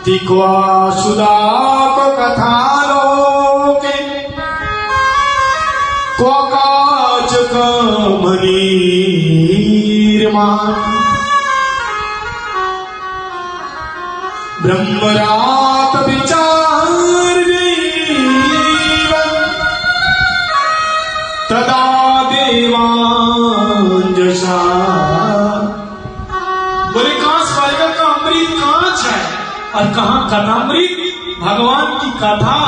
तिक्वा सुदाप कथालोके क्वकाच कमनीर्मा ब्रह्मरात विचार तदा देवांजसा। बोले कहां स्वर्ग का अमृत कहां है और कहां कथामृत, भगवान की कथा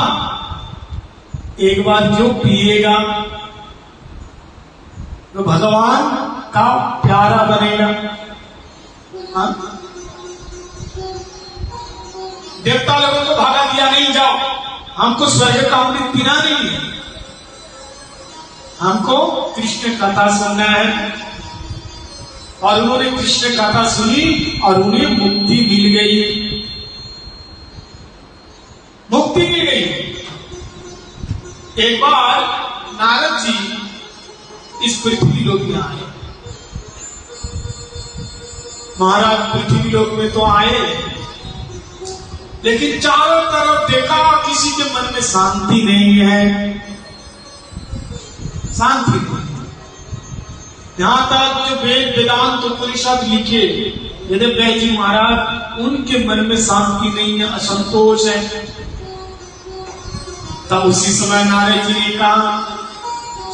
एक बार जो पिएगा तो भगवान का प्यारा बनेगा। हाँ? देवता लोगों को भागा दिया, नहीं जाओ, हमको स्वर्ग का अमृत पीना नहीं है, हमको कृष्ण कथा सुनना है। और उन्होंने कृष्ण कथा सुनी और उन्हें मुक्ति मिल गई, मुक्ति मिल गई। एक बार नारद जी इस पृथ्वी लोक में आए। महाराज पृथ्वी लोक में तो आए, लेकिन चारों तरफ देखा किसी के मन में शांति नहीं है, शांति नहीं। यहां तक जो वेद वेदांत उपनिषद लिखे वेद जी महाराज, उनके मन में शांति नहीं है, असंतोष है। तब उसी समय नारद जी ने कहा,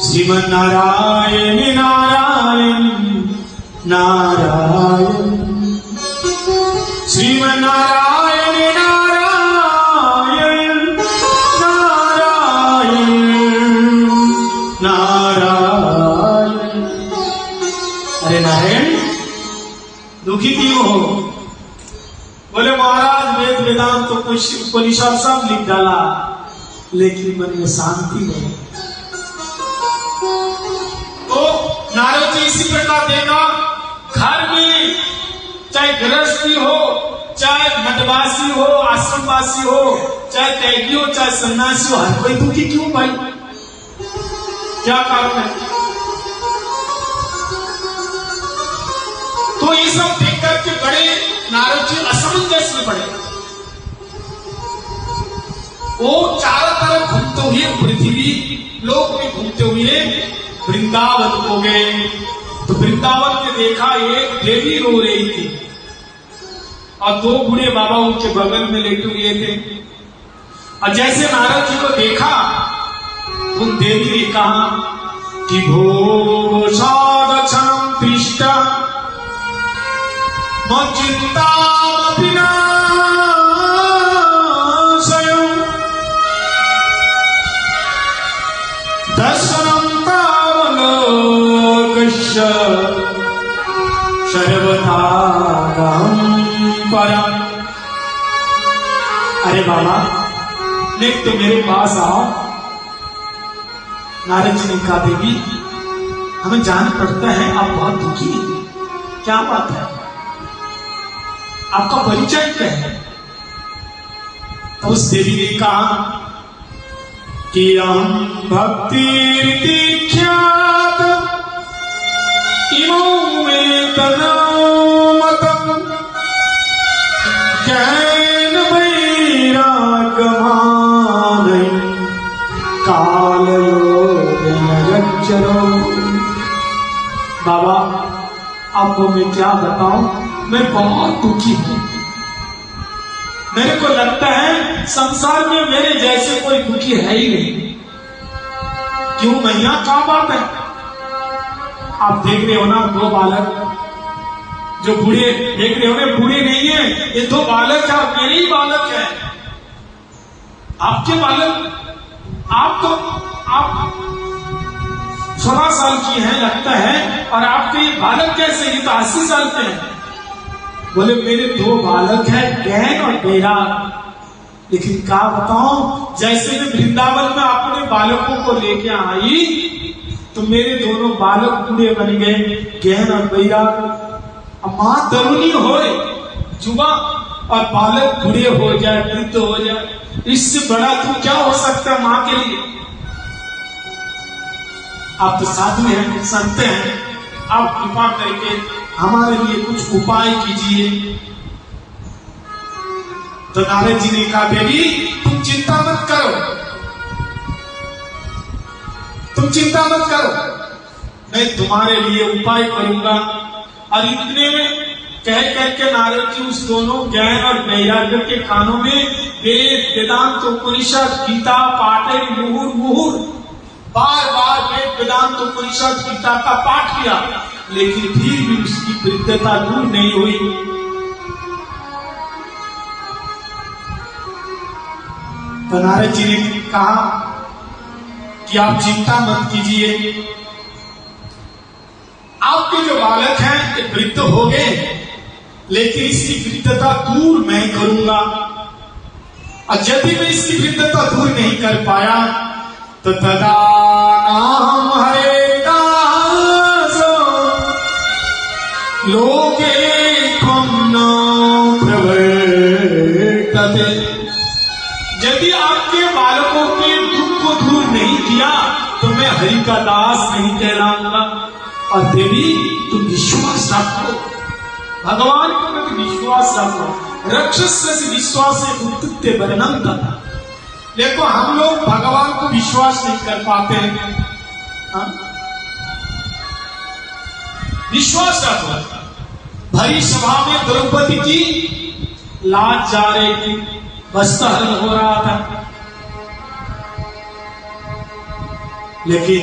श्रीमन नारायण नारायण नारायण, श्रीमन नारायण नारायण नारायण नारायण। अरे नारायण, दुखी क्यों हो? बोले महाराज वेद वेदांत उपनिषद सब लिख डाला, लेकिन मन में शांति नहीं। तो नारद जी इसी प्रकार देखा, घर में चाहे गृहस्थी हो, चाहे मठवासी हो, आश्रमवासी हो, चाहे त्यागी हो, चाहे सन्यासी हो, हर कोई दुखी क्यों भाई? क्या कारण है? तो ये सब देख करके बड़े नारद जी असमंजस में पड़े। वो चारों तरफ घूमते हुए पृथ्वी लोक में घूमते हुए वृंदावन को गए। तो वृंदावन में देखा एक देवी रो रही थी और दो बूढ़े बाबा उनके बगल में लेटे हुए थे। और जैसे नारद जी को देखा, उन देवी ने कहा कि भो सादक्षणं पृष्ठ चिंता दर्शनम तावलोकस्य सर्वथा परम। अरे बाबा, देख तो मेरे पास आओ। नारद जी ने कहा, देवी हमें जान पड़ता है आप बहुत दुखी हैं, क्या बात है, आपका परिचय क्या है? तो उस देवी ने कहा कि हम भक्ति ख्यात इमो में तनामतम ज्ञान वैरागमान काल योगचरो। बाबा आपको मैं क्या बताऊं, मैं बहुत दुखी हूं। मेरे को लगता है संसार में मेरे जैसे कोई दुखी है ही नहीं। क्यों भैया, क्या बात है? आप देख रहे हो ना, दो बालक जो बूढ़े देख रहे हो ना, बूढ़े नहीं है ये, दो बालक है, मेरे ही बालक है। आपके बालक, आप 16 साल की हैं लगता है, और आपके ये बालक कैसे? ये तो 80 साल के हैं। बोले मेरे दो बालक हैं, ज्ञान और बैराग। लेकिन क्या बताऊं, जैसे मैं वृंदावन में अपने बालकों को लेके आई तो मेरे दोनों बालक बूढ़े बन गए, ज्ञान और बैराग। अब मां तरुणी हो, जुआ, और बालक बूढ़े हो जाए, वृद्ध हो जाए, इससे बड़ा तो क्या हो सकता है मां के लिए? आप तो साधु हैं, संत हैं, आप कृपा करके हमारे लिए कुछ उपाय कीजिए। तो नारद जी ने कहा देवी तुम चिंता मत करो, तुम चिंता मत करो, मैं तुम्हारे लिए उपाय करूंगा। और इतने में कह करके नारद जी उस दोनों ज्ञान और वैराग्य के कानों में वेद वेदांत उपनिषद गीता पाठे मुहुर मुहुर बार बार वेद वेदांत उपनिषद गीता का पाठ किया, लेकिन फिर भी उसकी वृद्धता दूर नहीं हुई। तो नारद जी ने कहा कि आप चिंता मत कीजिए, आपके जो बालक हैं ये वृद्ध हो गए, लेकिन इसकी वृद्धता दूर मैं करूंगा। और यदि मैं इसकी वृद्धता दूर नहीं कर पाया तो तदा नाम हरे दासो लोके त्वं न प्रवर्तते। यदि आपके बालकों के दुख को दूर नहीं किया तो मैं हरि का दास नहीं कहलाऊंगा। और देवी तुम विश्वास रखो, भगवान के प्रति विश्वास रखो। रक्षस विश्वास से उत्तुत्ते वर्णन था। देखो हम लोग भगवान को विश्वास नहीं कर पाते हैं। विश्वास रखो। भरी सभा में द्रौपदी की लाज जा रही थी, वस्त्रहरण हो रहा था, लेकिन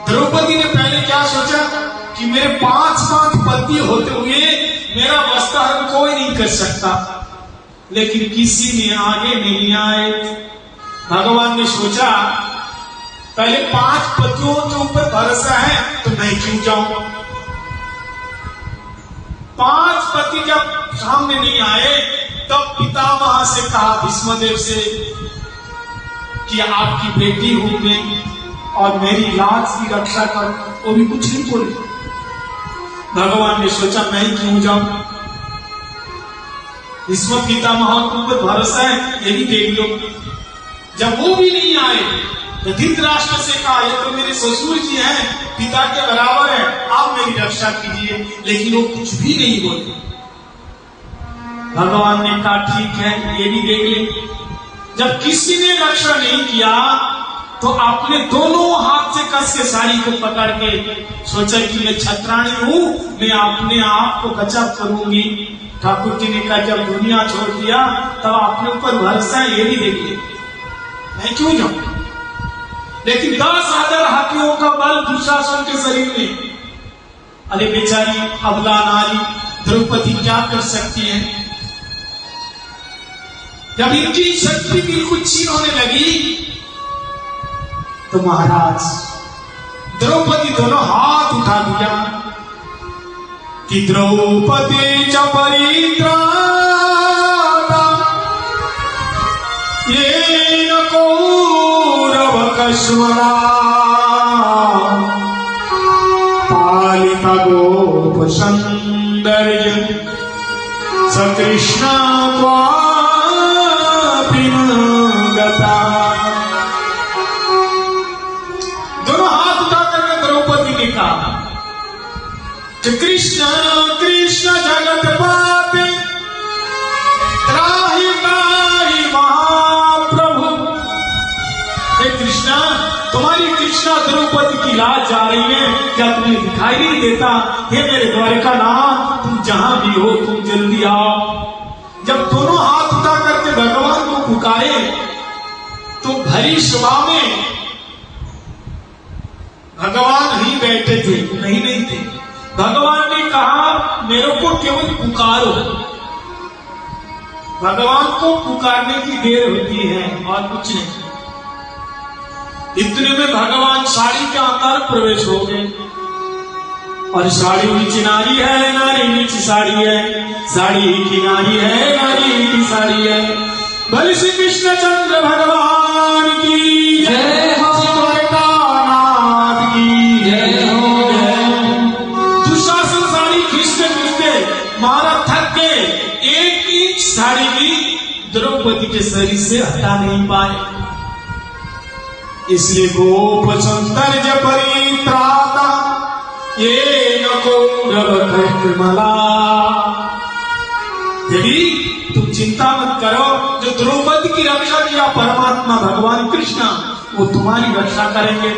द्रौपदी ने पहले क्या सोचा कि मेरे 5 पति होते हुए मेरा वस्त्रहरण कोई नहीं कर सकता, लेकिन किसी ने आगे नहीं आए। भगवान ने सोचा पहले 5 पतियों के ऊपर भरोसा है तो मैं क्यों जाऊं। 5 पति जब सामने नहीं आए तब पितामह से कहा, भीष्मदेव से, कि आपकी बेटी हूं मैं और मेरी लाज की रक्षा कर। वो भी कुछ नहीं बोली। भगवान ने सोचा मैं क्यों जाऊं, भीष्म पितामह के ऊपर भरोसा है, ये भी देख लो। जब वो भी नहीं आए तो धृतराष्ट्र से कहा, ये तो मेरे ससुर जी हैं, पिता के बराबर है, आप मेरी रक्षा कीजिए। लेकिन वो कुछ भी नहीं बोले। भगवान ने कहा ठीक है, ये भी देख ले। जब किसी ने रक्षा नहीं किया तो आपने दोनों हाथ से कस के साड़ी को पकड़ के सोचा कि मैं छत्राणी हूं, मैं अपने आप को बचाव करूंगी। ठाकुर जी ने कहा जब दुनिया छोड़ दिया तब आपने ऊपर भरोसा है, ये भी देखिए, मैं क्यों जाऊं। लेकिन 10,000 हाथियों का बल दुशासन के शरीर में। अरे बेचारी अबला नारी द्रौपदी क्या कर सकती है। जब इनकी शक्ति बिल्कुल क्षीण होने लगी तो महाराज द्रौपदी दोनों हाथ उठा दिया कि द्रौपदी च परित्राता येन कौरव कश्मला पालिता गोप सौंदर्य सकृष्ण क्वापि न गता। दोनों हाथ उठा करके द्रौपदी ने कहा कि कृष्ण कृष्ण जगत पाते त्राहि त्राहि महाप्रभु। हे कृष्णा, तुम्हारी कृष्णा द्रौपदी की लाज जा रही है, क्या तुम्हें दिखाई नहीं देता। हे मेरे द्वारका नाथ, तुम जहां भी हो तुम जल्दी आओ। जब दोनों हाथ उठा करके भगवान को पुकारे तो भरी सभा में भगवान नहीं बैठे थे, नहीं थे। भगवान ने कहा मेरे को केवल पुकारो। भगवान को पुकारने की देर होती है और कुछ नहीं। इतने में भगवान साड़ी के अंदर प्रवेश हो गए। और साड़ी नीचे नारी है, नारी नीचे साड़ी है, साड़ी की नारी है, नारी की साड़ी है। बल श्री कृष्ण चंद्र भगवान की जय हो, द्वारकानाथ की जय हो। दुशासन साड़ी खींचते खींचते मारा थक गए, 1 इंच साड़ी भी द्रौपदी के शरीर से हटा नहीं पाए। इसलिए गोप सौंदर्य परित्राता येन कौरव कश्मला। यदि तुम चिंता मत करो, की रक्षा किया परमात्मा भगवान कृष्ण, वो तुम्हारी रक्षा करेंगे।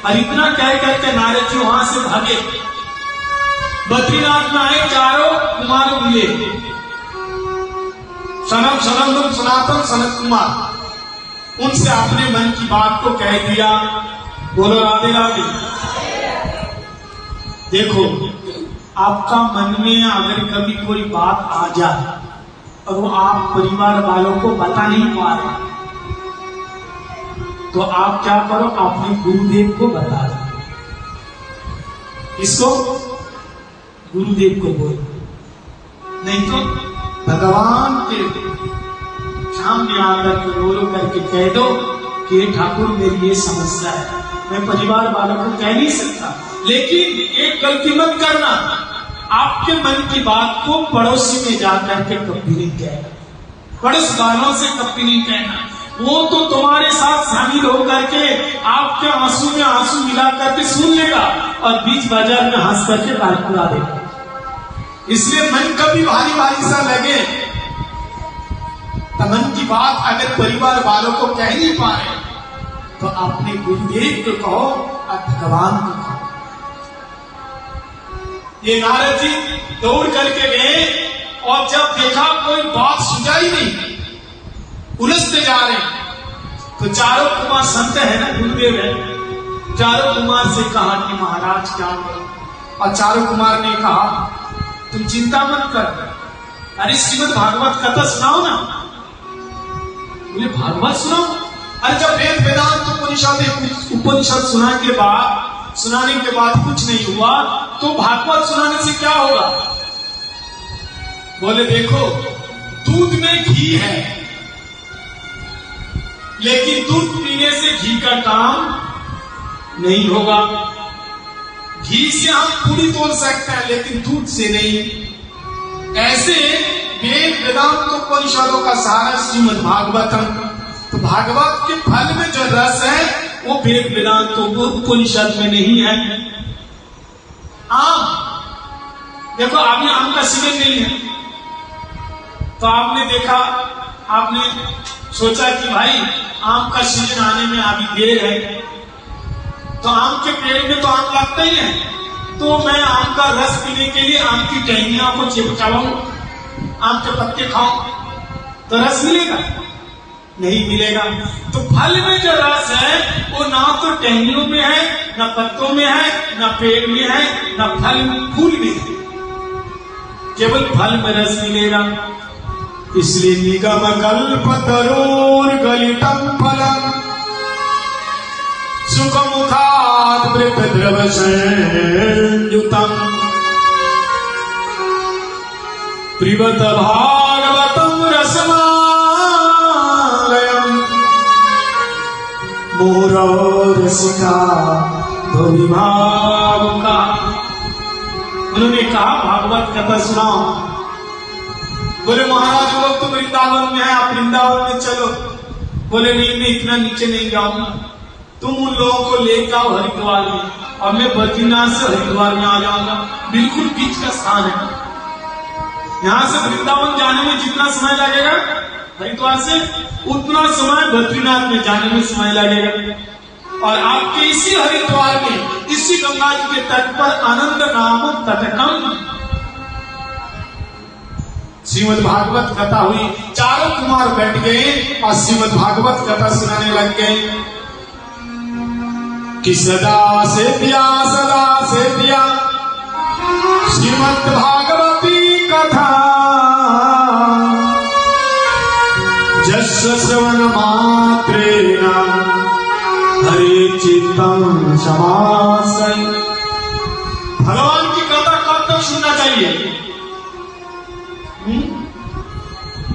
और इतना कह करके नारद जी वहां से भागे। बद्रीनाथ में आए चारों कुमार मिले, सनम सनंदन सनातन सनत कुमार। उनसे अपने मन की बात को कह दिया। बोलो राधे राधे। देखो, आपका मन में अगर कभी कोई बात आ जाए और वो आप परिवार वालों को बता नहीं पा रहे, तो आप क्या करो, अपने गुरुदेव को बता दो। इसको गुरुदेव को बोलो, नहीं तो भगवान के सामने आकर के रो रो करके कह दो कि ठाकुर मेरी ये समस्या है, मैं परिवार वालों को कह नहीं सकता। लेकिन एक गलती मत करना, आपके मन की बात को पड़ोसी में जाकर के कभी नहीं कहना, पड़ोस वालों से कभी नहीं कहना। वो तो तुम्हारे साथ शामिल होकर के आपके आंसू में आंसू मिला करके सुन लेगा और बीच बाजार में हंस करके बात उड़ा देगा। इसलिए मन कभी भारी भारी सा लगे तो मन की बात अगर परिवार वालों को कह नहीं पा रहे तो अपने गुरुदेव को कहो और भगवान को कहो। ये नारद जी दौड़ करके गए और जब देखा कोई बात सुझाई नहीं, उलझते जा रहे, तो चारों कुमार संत है ना, गुरुदेव है, चारों कुमार से कहा कि महाराज क्या करो। और चारों कुमार ने कहा तुम चिंता मत कर, अरे श्रीमद् भागवत कथा सुनाओ ना। बोले भागवत सुनाओ? अरे जब वेद वेदांत उपनिषद सुनाने के बाद कुछ नहीं हुआ तो भागवत सुनाने से क्या होगा? बोले देखो, दूध में घी है, लेकिन दूध पीने से घी का काम नहीं होगा। घी से हम पूरी तोड़ सकते हैं, लेकिन दूध से नहीं। ऐसे वेद वेदांत उपनिषदों का सारा श्रीमद् भागवतम, तो भागवत के फल में जो रस है वो वेद वेदांत उपनिषद में नहीं है। आम देखो, अभी आम का सीजन नहीं है, तो आपने देखा, आपने सोचा कि भाई आम का सीजन आने में अभी देर है, तो आम के पेड़ में तो आम लगता ही है, तो मैं आम का रस पीने के लिए आम की टहनियों को चिपकाऊं, आम के पत्ते खाऊं, तो रस मिलेगा? नहीं मिलेगा। तो फल में जो रस है वो ना तो टहनियों में है, ना पत्तों में है, ना पेड़ में है, ना फल फूल में है, केवल फल में रस मिलेगा। इसलिए निगम कल्प तरोर गलितम फलम सुख मुखाद वृत द्रव संयुतम प्रिवत भागवतम रसमालयम मोरो रसिका भविभावुका। उन्होंने कहा भागवत कथा सुनाओ। बोले महाराज लोग तो वृंदावन में है, आप वृंदावन में चलो। बोले नहीं, मैं इतना नीचे नहीं जाऊंगा, तुम उन लोगों को लेकर आओ हरिद्वार में और मैं बद्रीनाथ से हरिद्वार में आ जाऊंगा। बिल्कुल बीच का स्थान है, यहां से वृंदावन जाने में जितना समय लगेगा हरिद्वार से उतना समय बद्रीनाथ में जाने में समय लगेगा। और आपके इसी हरिद्वार में, इसी गंगा जी के तट पर आनंद नामक तटकम श्रीमद् भागवत कथा हुई। चारों कुमार बैठ गए और श्रीमद् भागवत कथा सुनाने लग गए कि सदा से दिया श्रीमद् भागवती कथा जस्य श्रवण मात्रेण हरे चित्तम समासय। भगवान की कथा कब तक सुनना चाहिए?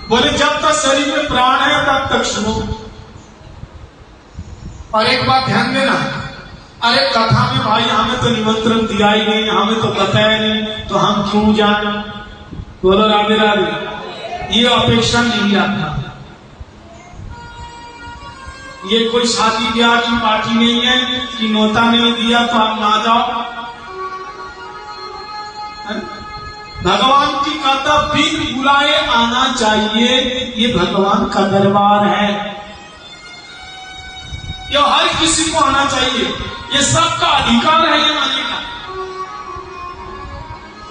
बोले जब तक शरीर में प्राण है तब तक सुनो। और एक बात ध्यान देना, अरे कथा में भाई हमें तो निमंत्रण दिया ही नहीं, हमें तो बताया नहीं, तो हम क्यों जाए? बोलो राधे राधे। ये अपेक्षा नहीं रखना। ये कोई शादी ब्याह की पार्टी नहीं है कि नोता नहीं दिया तो आप ना जाओ। भगवान की कथा बिन बुलाए आना चाहिए। ये भगवान का दरबार है, ये हर किसी को आना चाहिए, ये सबका अधिकार है ये आने का।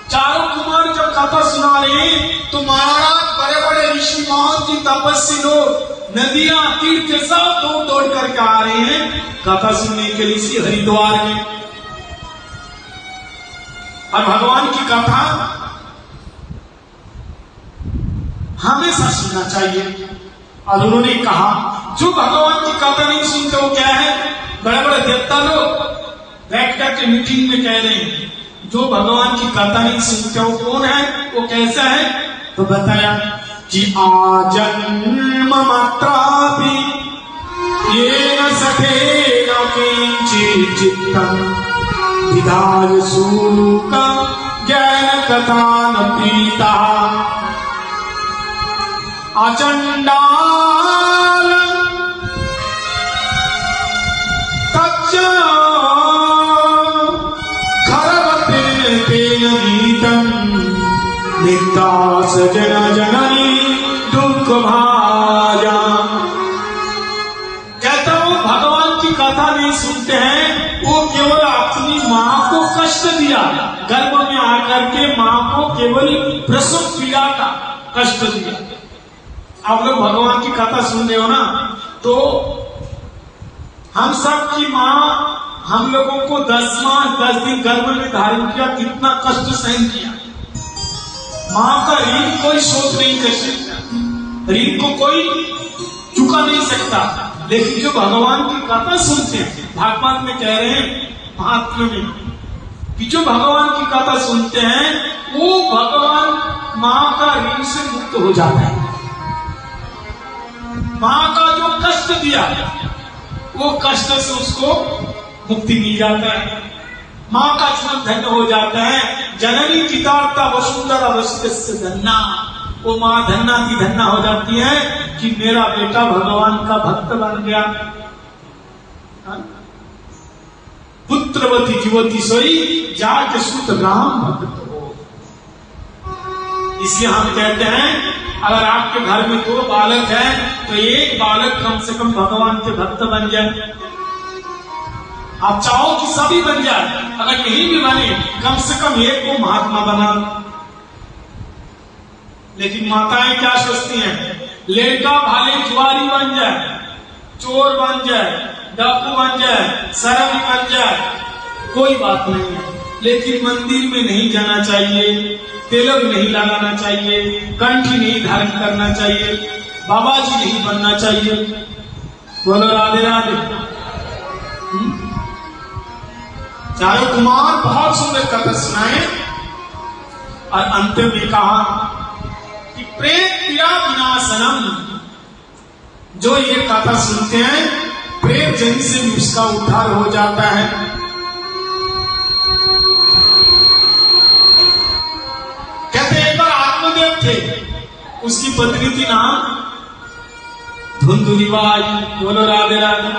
चारों कुमार जब कथा सुना रहे हैं तो महाराज बड़े बड़े ऋषि बहुत ही तपस्वी लोग नदियां तीर्थ सब दौड़ दौड़ करके आ रहे हैं कथा सुनने के लिए इसी हरिद्वार में। और भगवान की कथा हमेशा सुनना चाहिए। और उन्होंने कहा जो भगवान की कथा नहीं सुनते वो क्या है, बड़े बड़े देवता लोग बैठ करके मीटिंग में कह रहे हैं जो भगवान की कथा नहीं सुनते वो कौन है, वो कैसा है। तो बताया कि आजन्म मात्रापि येन सखेन किंचित् चित्तं विधाय सूकं ज्ञान कथा न पीता अचंडाल तच्च खरवतेन तेन नीतं नित्यास जन जननी दुख भाजा। कहता हूं भगवान की कथा नहीं सुनते हैं, वो केवल अपनी मां को कष्ट दिया, गर्भ में आकर के मां को केवल प्रसव पीड़ा का कष्ट दिया। आप लोग भगवान की कथा सुन रहे हो ना, तो हम सब की मां हम लोगों को 10 दिन गर्भ में धारण किया, कितना कष्ट सहन किया। मां का ऋण कोई शोध नहीं कर सकता, ऋण को कोई चुका नहीं सकता। लेकिन जो भगवान की कथा सुनते हैं, भागवत में कह रहे हैं महात्मा में कि जो भगवान की कथा सुनते हैं वो भगवान मां का ऋण से मुक्त हो जाता है। मां का जो कष्ट दिया वो कष्ट से उसको मुक्ति मिल जाता है, मां का जीवन धन्य हो जाता है। जननी पितार्ता वसुंधरा वसुदेव धन्ना, वो मां धन्ना की धन्ना हो जाती है कि मेरा बेटा भगवान का भक्त बन गया। पुत्रवती जीवती सोई जाके सुत राम भक्त हो। इसलिए हम कहते हैं अगर आपके घर में 2 बालक हैं तो एक बालक कम से कम भगवान के भक्त बन जाए। आप चाहो कि सभी बन जाए, अगर नहीं भी बने कम से कम एक को महात्मा बना। लेकिन माताएं क्या सोचती हैं, लड़का भाले जुआरी बन जाए, चोर बन जाए, डाकू बन जाए, शराबी बन जाए, कोई बात नहीं है, लेकिन मंदिर में नहीं जाना चाहिए, तिलक नहीं लगाना चाहिए, कंठी नहीं धारण करना चाहिए, बाबा जी नहीं बनना चाहिए। बोलो राधे राधे। चारों कुमार बहुत सुंदर कथा सुनाए और अंत में कहा कि प्रेत पीड़ा विनाशनम, जो ये कथा सुनते हैं प्रेत जन से भी उसका उद्धार हो जाता है। कहते एक बार आत्मदेव थे, उसकी पत्नी थी नाम धुंधुलीबाई। बोलो राधे राधे।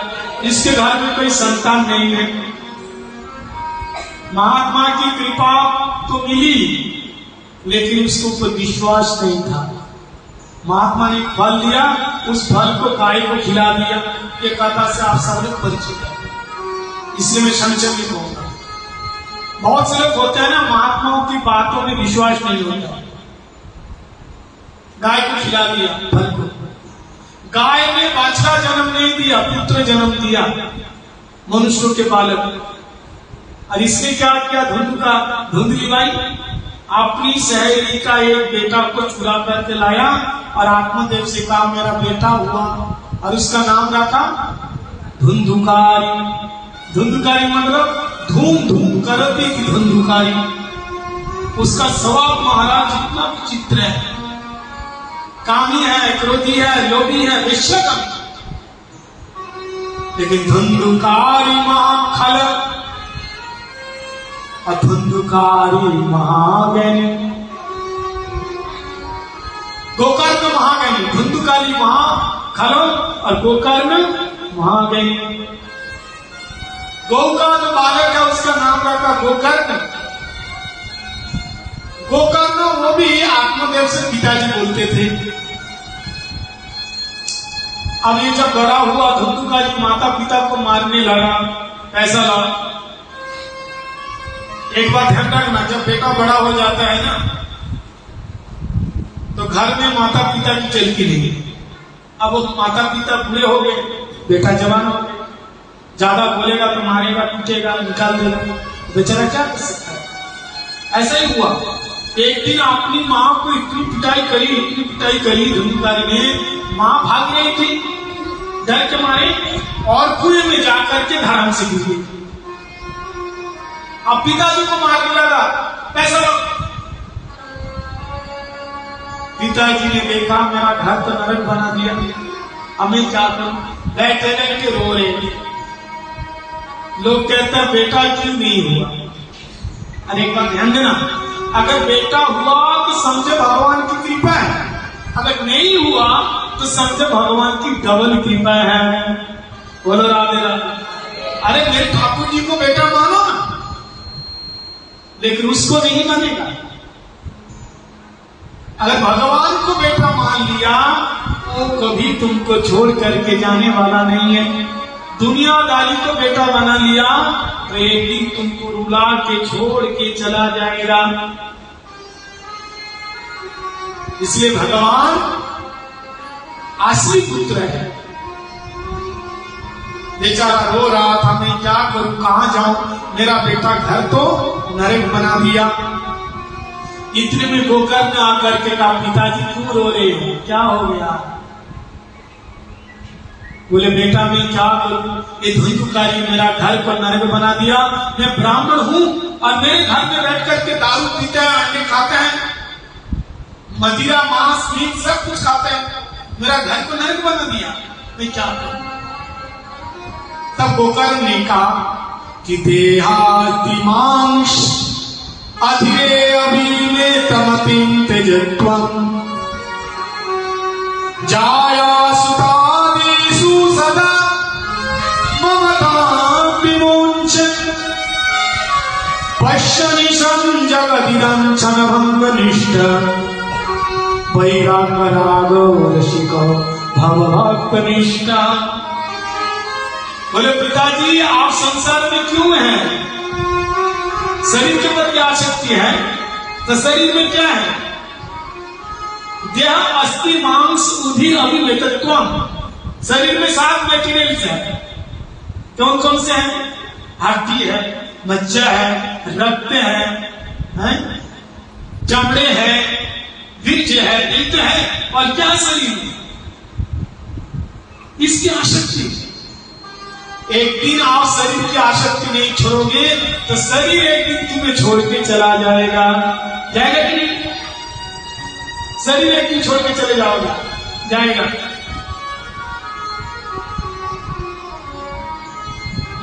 इसके घर में कोई संतान नहीं है, महात्मा की कृपा तो मिली लेकिन उसके ऊपर विश्वास नहीं था। महात्मा ने फल दिया, उस फल को गाय को खिला दिया। ये कथा से आप सब लोग परिचित हैं, इसलिए मैं संक्षेप में कहूंगा। बहुत से लोग होते हैं ना, महात्माओं की बातों में विश्वास नहीं होता। गाय को खिला दिया फल को, गाय ने बछड़ा जन्म नहीं दिया, पुत्र जन्म दिया, मनुष्यों के बालक। और इसने क्या किया, धुंधलीबाई अपनी सहेली का एक बेटा को चुरा करके लाया और आत्मदेव से कहा मेरा बेटा हुआ, और उसका नाम रखा धुंधुकारी। धुंधुकारी मतलब धूम धूम करती थी धुंधुकारी। उसका स्वभाव महाराज इतना विचित्र है, कामी है, क्रोधी है, लोभी है, विश्वकर्म। लेकिन धुंधुकारी महाखल और धुंधुकारी महाज्ञानी, गोकर्ण महाज्ञानी, धुंधुकारी महाखलो और गोकर्ण महाज्ञानी। गौ का जो बालक है उसका नाम रखा गोकर्ण। गोकर्ण वो भी आत्मदेव से पिताजी बोलते थे। अब ये जब बड़ा हुआ धुंधुका जी माता पिता को मारने लगा, पैसा लगा। एक बात ध्यान रखना, जब बेटा बड़ा हो जाता है ना तो घर में माता पिता की चलती नहीं। अब वो माता पिता बुरे हो गए, बेटा जवान हो गया, ज्यादा बोलेगा तो मारेगा, पीटेगा, निकाल देगा, बेचारा क्या कर सकता है। ऐसा ही हुआ। एक दिन अपनी माँ को इतनी पिटाई करी धुंधुकारी ने, माँ भाग रही थी डर के मारे और कुएं में जाकर के धर्म से गिर गई। अब पिताजी को मारने लगा, पैसा लो। पिताजी ने देखा मेरा घर तो नरक बना दिया, अब मैं क्या करूं, बैठे बैठे रो रहे। लोग कहते हैं बेटा क्यों नहीं हुआ। अरे एक बात ध्यान देना, अगर बेटा हुआ तो समझे भगवान की कृपा है, अगर नहीं हुआ तो समझे भगवान की डबल कृपा है। बोलो राधे राधे। अरे मेरे ठाकुर जी को बेटा मानो ना, लेकिन उसको नहीं मानेगा। अगर भगवान को बेटा मान लिया तो कभी तुमको छोड़ करके जाने वाला नहीं है। दुनियादारी को बेटा बना लिया तो एक दिन तुमको रुला के छोड़ के चला जाएगा। इसलिए भगवान असली पुत्र है। बेचारा रो रहा था, मैं क्या करूं, कहां जाऊं, मेरा बेटा घर तो नरक बना दिया। इतने में गोकर्ण आकर के कहा पिताजी क्यों रो रहे हो, क्या हो गया। बोले बेटा मैं क्या करूं, ये धुंधुकारी मेरा घर पर नरक बना दिया। मैं ब्राह्मण हूं और मेरे घर में बैठ करके दारू पीते हैं, अंडे खाते हैं, मदिरा मांस मीट सब कुछ खाते हैं, मेरा घर को नरक बना दिया, मैं क्या करूं। तब गोकर्ण ने कहा कि देहातिमांश अधिरे अभिनेतमतिं त्यजत्वम् जाया सुतादिषु सदा ममतां विमुञ्चन् पश्यनिशं जगदिदं क्षणभङ्गनिष्ठ वैराग्यरागो रसिको भवभक्तनिष्ठा। बोले पिताजी आप संसार में क्यों हैं, शरीर के प्रति आसक्ति है तो शरीर में क्या है, देह अस्थि मांस उधि अभिवेतत्वम, शरीर में 7 मटेरियल्स है। कौन कौन से हैं, हड्डी है, मज्जा है, रक्त है, चमड़े है, बीज है, पित्त है, और क्या शरीर, इसकी आसक्ति। एक दिन आप शरीर की आसक्ति नहीं छोड़ोगे तो शरीर एक दिन तुम्हें छोड़ के चला जाएगा, जाएगा कि नहीं। शरीर एक दिन छोड़ के चले जाओगे, जाएगा।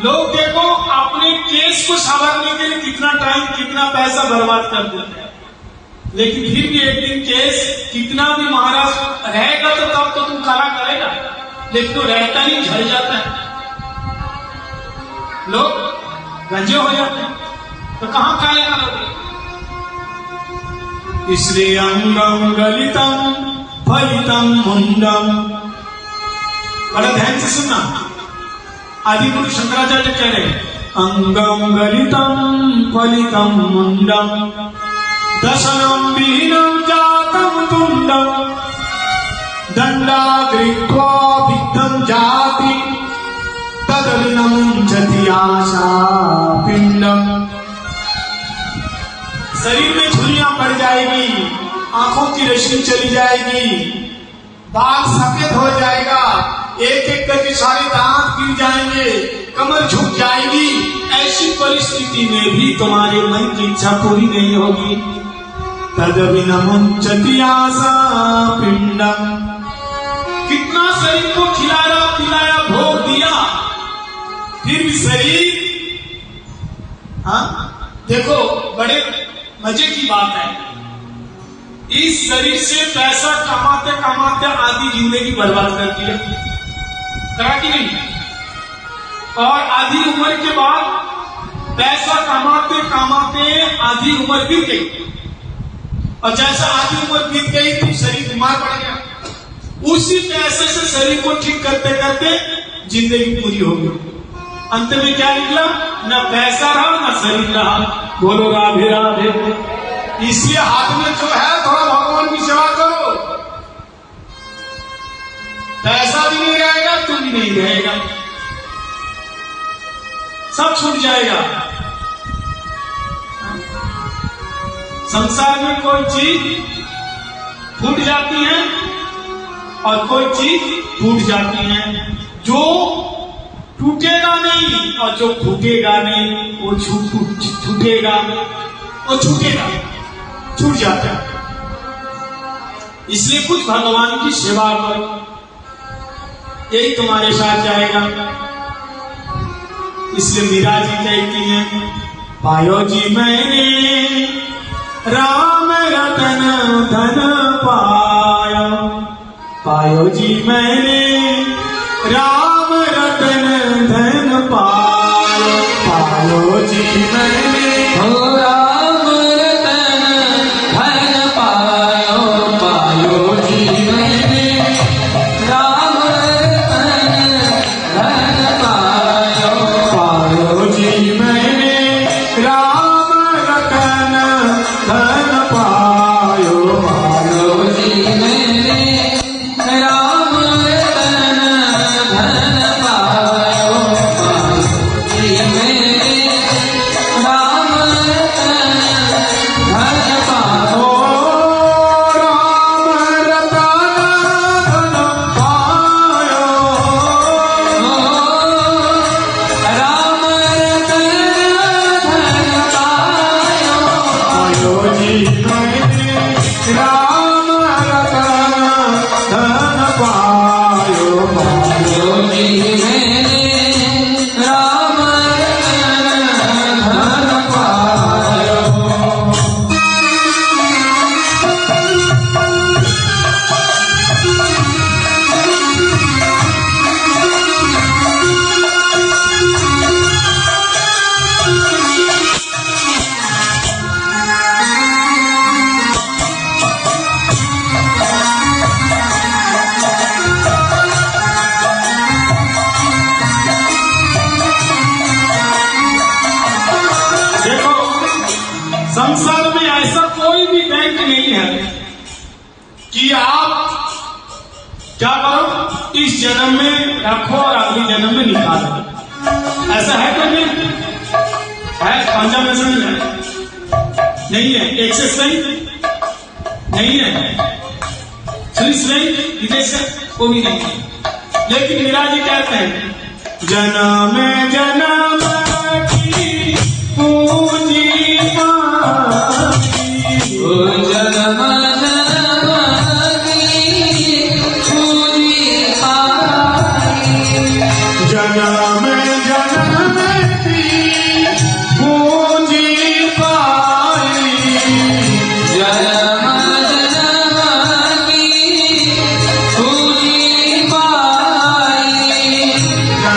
लोग देखो अपने केस को संवारने के लिए कितना टाइम कितना पैसा बर्बाद कर देते हैं, लेकिन फिर भी एक दिन केस कितना भी महाराज रहेगा तो तब तो तुम काला करेगा, लेकिन वो रहता नहीं, झड़ जाता है, लोग गंजे हो जाते हैं, तो कहां काले करोगे। इसलिए अंगम गलितम फलितम मुंडम, बड़ा ध्यान से सुनना। आदि गुरु शंकराचार्य कह रहे अंगम गलितम फलितम मुंडम दशनम विहीनम जातम तुंडम दंडा कृत्वा विद्धम जाति तदविनमुंचति आशा पिंडम। शरीर में झुर्रियां पड़ जाएगी, आंखों की रोशनी चली जाएगी, बाल सफेद हो जाएगा, एक एक करके सारे दांत गिर जाएंगे, कमर झुक जाएगी। ऐसी परिस्थिति में भी तुम्हारे मन की इच्छा पूरी नहीं होगी। तदविनमुंचति आशा पिंडम। कितना शरीर को खिलाया पिलाया भोग दिया, फिर भी शरीर, देखो बड़े मजे की बात है, इस शरीर से पैसा कमाते कमाते आधी जिंदगी बर्बाद कर दिया, करा कि नहीं। और आधी उम्र के बाद पैसा कमाते कमाते आधी उम्र बीत गई, और जैसा आधी उम्र बीत गई तो शरीर बीमार पड़ गया, उसी पैसे से शरीर को ठीक करते करते जिंदगी पूरी हो गई। अंत में क्या निकला? न पैसा रहा न शरीर रहा। बोलो राधे राधे। इसलिए हाथ में जो है थोड़ा भगवान की सेवा करो, पैसा भी नहीं रहेगा, तू भी नहीं रहेगा, सब छूट जाएगा। संसार में कोई चीज फूट जाती है और कोई चीज फूट जाती है। जो टूटेगा नहीं और जो फूटेगा नहीं वो छूटेगा, वो छूटेगा, छूट जाता है। इसलिए कुछ भगवान की सेवा करो, यही तुम्हारे साथ जाएगा। इसलिए मीरा जी कहती हैं, पायो जी मैंने राम रतन धन पाया, पायो जी मैंने राम रतन धन पाया, पायो जी मैंने राम रतन धन पायो, पायो जी मैंने राम रतन धन पायो, पायो जी मैंने राम रतन धन पायो, पायो जी मैंने राम रतन धन पायो, पायो जी मैंने राम रतन धन पायो, राम रतन धन पायो, राम रतन धन पायो, पायो जी मैंने राम रतन धन पायो, पायो जी मैंने राम रतन धन पायो। देखो संसार में ऐसा कोई भी बैंक नहीं है कि आप क्या करो इस जन्म में रखो और अगले जन्म में निकालो। ऐसा है क्या? नहीं है। पंजाब नेशनल है नहीं है, एक्सिस बैंक नहीं है, स्विस बैंक विदेश है वो भी नहीं है। लेकिन मीरा जी कहते हैं, जन्म जन्म की पूंजी पाई, ओ जन्म जन्म की पूंजी पाई, जन्म जन्म की पूंजी पाई, जन्म जन्म की पूंजी पाई,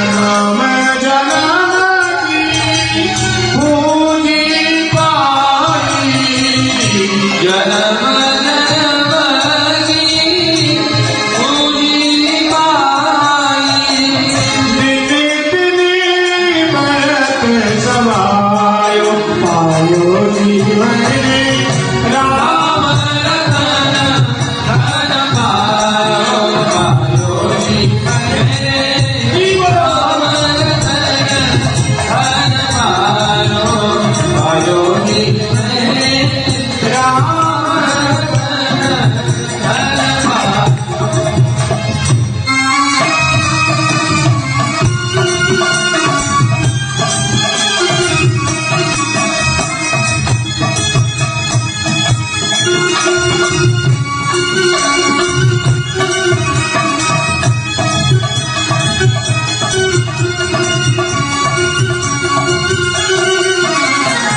जन्म जन्म की पूंजी पाई, जन्म जन्म की पूंजी पाई, दिन दिन बरत समायो, पायो जी मैंने राम राम रतन धन पायो, पायो जी मैंने राम रतन धन पायो, पायो जी मैंने राम धन पायो।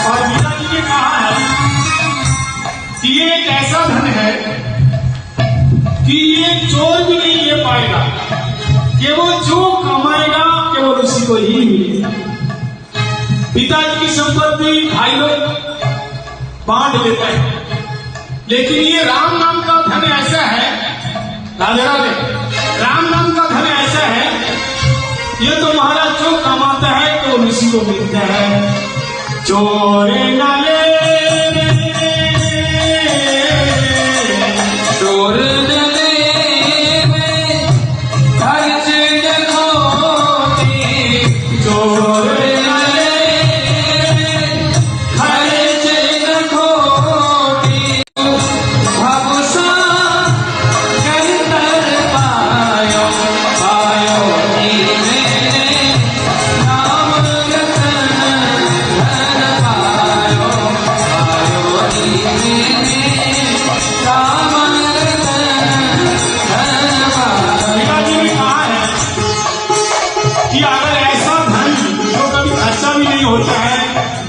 और मीरा जी ने कहा है कि ये एक ऐसा धन है कि ये चोर भी नहीं ले पाएगा, केवल जो कमाएगा केवल उसी को ही मिलेगा। पिताजी की संपत्ति भाई लोग बांट लेते हैं, लेकिन ये राम नाम का धन ऐसा है, राधे राधे, राम नाम का धन ऐसा है, ये तो महाराज जो कमाता है तो उसी को मिलता है। चोरे न ले चोर न लेवे खर्च न खोटे, चोर न लेवे खर्च न खोटे, भवसा गंतर पायो पायो मैंने नाम रतन धन पायो पायो मैंने राम पिताजी ने कहा है कि अगर ऐसा धन जो कभी खर्चा भी नहीं होता है,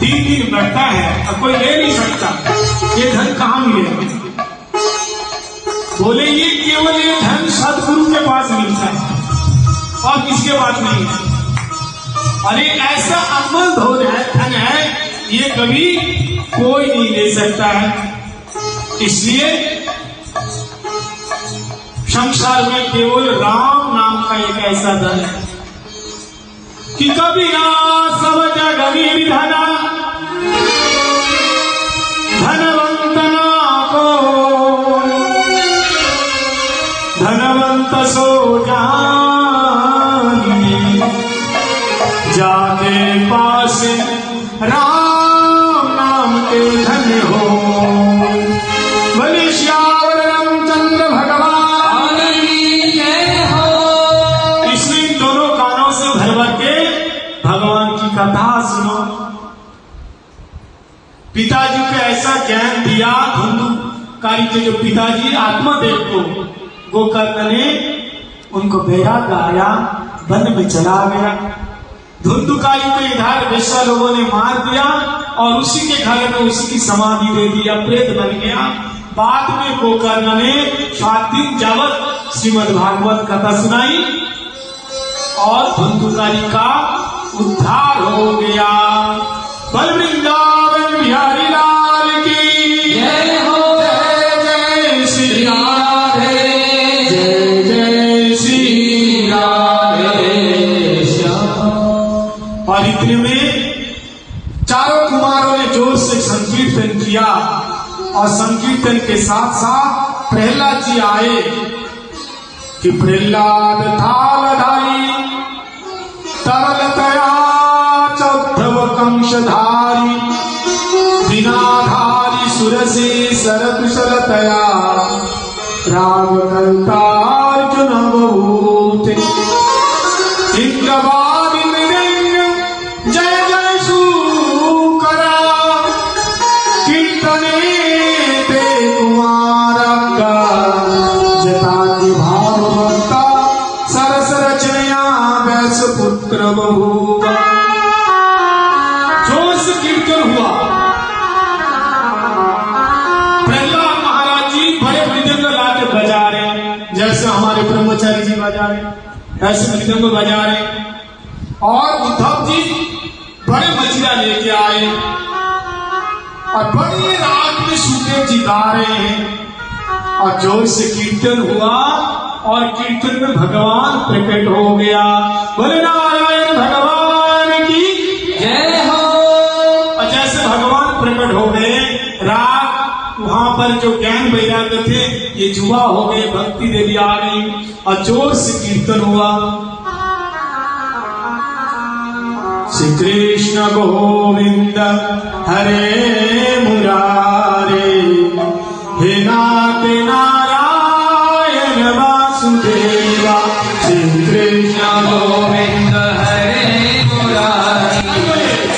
दिन दिन बढ़ता है और कोई ले नहीं सकता, ये धन कहाँ मिलेगा? बोले ये केवल ये धन सदगुरु के पास मिलता है और किसके पास नहीं है। और ये ऐसा अमल धन है, ये कभी कोई नहीं ले सकता है। इसलिए संसार में केवल राम नाम का एक ऐसा धन है कि कभी ना सब जगह धना धनवंत ना को धनवंत सो जानिए, जाते पास राम नाम के धन हो। बोले श्यावर रामचंद्र भगवान की जय हो। इसलिए इन दोनों कानों से भर भर के भगवान की कथा सुनो। पिताजी को ऐसा ज्ञान दिया, धुंधुकारी के जो पिताजी आत्मदेव को गोकर्ण ने उनको बैराग आया, वन में चला गया। धुंधुकारी को इधर बेशा लोगों ने मार दिया और उसी के घर में उसी की समाधि दे दिया, प्रेत बन गया। बाद में गोकर्ण ने 7 दिन जावत श्रीमद् भागवत कथा सुनाई और धुंधुकारी का उद्धार हो गया। बल वृंदावन बिहारी लाल की जय हो। जय जय श्री राधे, जय जय श्री राधे श्याम। और इतने में चारों कुमारों ने जोर से संकीर्तन किया और संकीर्तन के साथ साथ प्रहलाद जी आए कि प्रहलाद थालधारी तरलतया चौद्धव कंशधारी दिनाधारी सुरसे सरकुशलतया राग करता अर्जुन बहुत इंद्रवादी मृदंग जय जय शूकरा कीर्तने ते कुमार का जता के भाववंता सरस रचनया वैस पुत्र बहुवा। जोर से कीर्तन हुआ। प्रहलाद महाराज जी बड़े मृदंग लाके बजा रहे, जैसे हमारे ब्रह्मचारी जी बजा रहे, ऐसे मृदंग बजा रहे। और उद्धव जी बड़े मजीरा लेके आए और बड़ी रात में सुखदेव जी गा रहे हैं और जोर से कीर्तन हुआ और कीर्तन में भगवान प्रकट हो गया। बोले नारायण भगवान की जय हो। और जैसे भगवान प्रकट हो गए, रात वहां पर जो ज्ञान वैराग्य थे ये जुआ हो गए, भक्ति देवी आ गई और जोर से कीर्तन हुआ। श्री कृष्ण गोविंद हरे मुरारे, हे नाथ नारायण वासुदेवा। श्री कृष्ण गोविंद हरे मुरारी,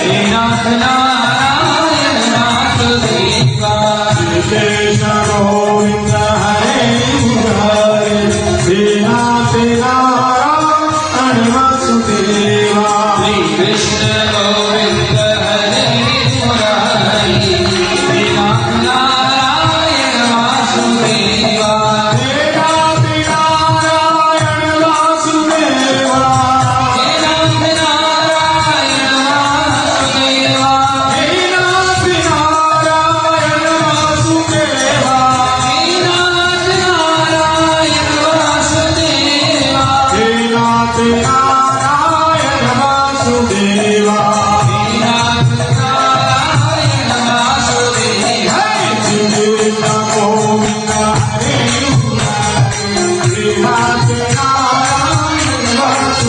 हे नाथ नारायण वासुदेवा। श्री कृष्ण गोविंद हरे मुरारे, हे नाथ नारायण वासुदेवा। श्री कृष्ण गोविंद हरे मुरारी, हे नाथ नारायण वासुदेवा। हे नाथ नारायण वासुदेवा। हे नाथ नारायण वासुदेवा। हे नाथ नारायण वासुदेवा।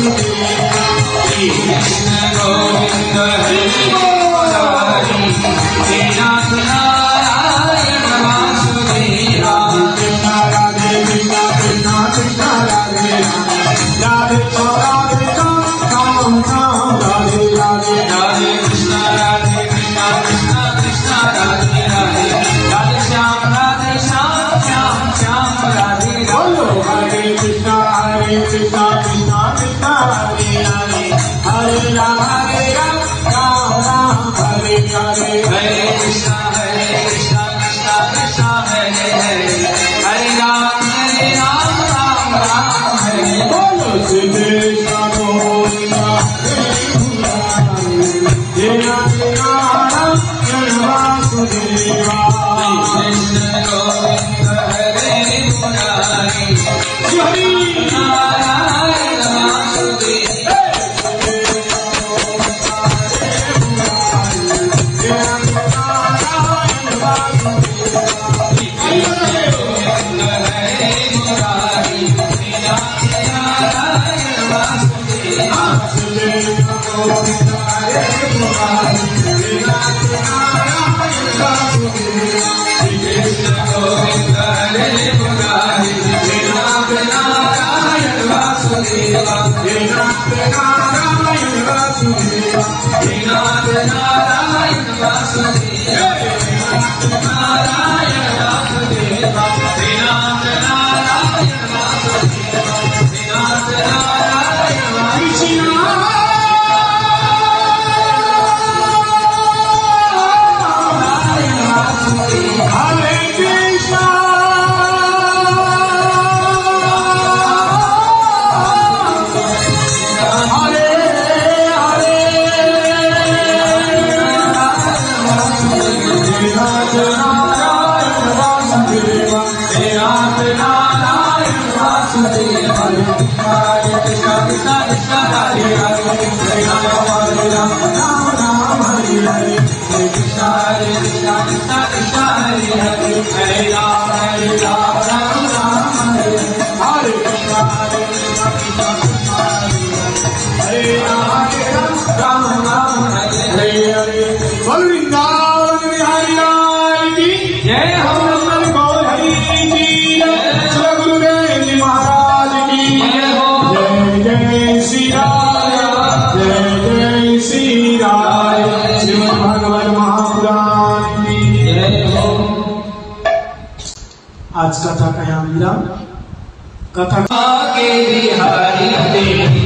श्री कृष्ण गोविंद हरि मुरारी हे नाथ नारायण वासुदेवा राधे कृष्णा कृष्णा कृष्णा राधे राधे राधे राम राम राधे राधे राधे कृष्णा कृष्णा कृष्णा राधे राधे राधे श्याम श्याम श्याम राधे बोलो हरे कृष्णा कृष्णा कृष्णा हरे हरे हरे राम राम राम हरे हरे हरे कृष्णा कृष्णा कृष्णा हरे हरे हरे राम राम राम हरे बोलो श्री कृष्ण गोविंद हे नारायण वासुदेवा कृष्ण गोविंद हरे मुरारी हरि नारायण वासुदेवा वृंदावन बिहारी लाल की जय हो नंदन गौर हरि की श्री गुरुदेव जी महाराज की जय हो जय जय श्री राम जय श्री राम श्रीमद् भागवत महापुराण की जय हो आज कथा का यहाँ विराम कथा आगे बिहारी देव